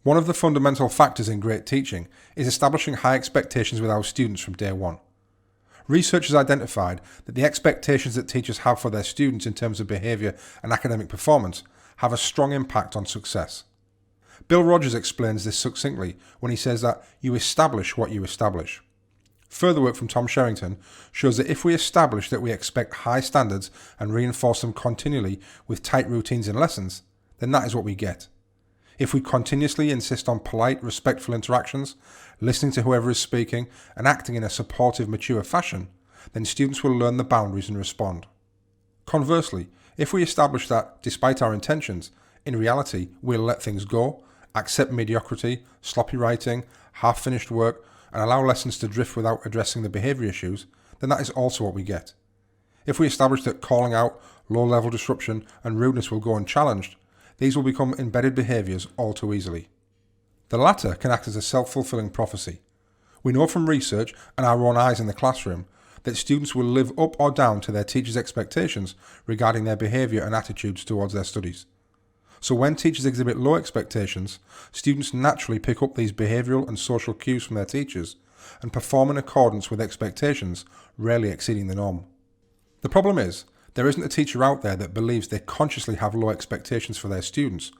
One of the fundamental factors in great teaching is establishing high expectations with our students from day one. Research has identified that the expectations that teachers have for their students in terms of behaviour and academic performance have a strong impact on success. Bill Rogers explains this succinctly when he says that you establish what you establish. Further work from Tom Sherrington shows that if we establish that we expect high standards and reinforce them continually with tight routines in lessons, then that is what we get. If we continuously insist on polite, respectful interactions, listening to whoever is speaking, and acting in a supportive, mature fashion, then students will learn the boundaries and respond. Conversely, if we establish that, despite our intentions, in reality we'll let things go, accept mediocrity, sloppy writing, half-finished work, and allow lessons to drift without addressing the behaviour issues, then that is also what we get. If we establish that calling out, low-level disruption, and rudeness will go unchallenged, these will become embedded behaviours all too easily. The latter can act as a self-fulfilling prophecy. We know from research and our own eyes in the classroom that students will live up or down to their teachers' expectations regarding their behaviour and attitudes towards their studies. So when teachers exhibit low expectations, students naturally pick up these behavioural and social cues from their teachers and perform in accordance with expectations, rarely exceeding the norm. The problem is, there isn't a teacher out there that believes they consciously have low expectations for their students,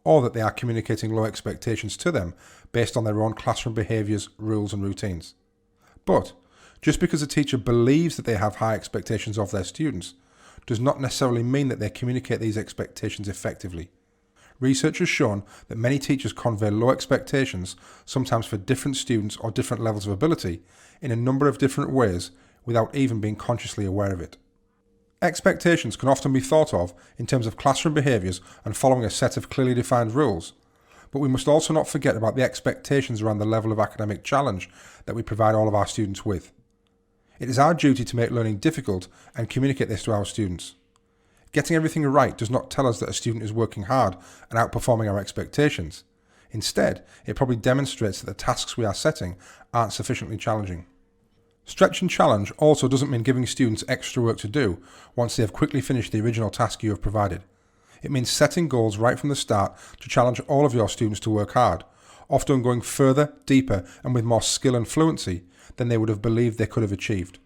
or that they are communicating low expectations to them based on their own classroom behaviours, rules and routines. But just because a teacher believes that they have high expectations of their students does not necessarily mean that they communicate these expectations effectively. Research has shown that many teachers convey low expectations, sometimes for different students or different levels of ability, in a number of different ways without even being consciously aware of it. Expectations can often be thought of in terms of classroom behaviours and following a set of clearly defined rules, but we must also not forget about the expectations around the level of academic challenge that we provide all of our students with. It is our duty to make learning difficult and communicate this to our students. Getting everything right does not tell us that a student is working hard and outperforming our expectations. Instead, it probably demonstrates that the tasks we are setting aren't sufficiently challenging. Stretch and challenge also doesn't mean giving students extra work to do once they have quickly finished the original task you have provided. It means setting goals right from the start to challenge all of your students to work hard, often going further, deeper, and with more skill and fluency than they would have believed they could have achieved.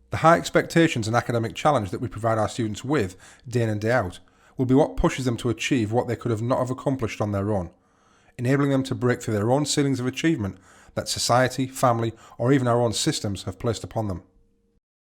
The high expectations and academic challenge that we provide our students with, day in and day out, will be what pushes them to achieve what they could have not have accomplished on their own, enabling them to break through their own ceilings of achievement that society, family, or even our own systems have placed upon them.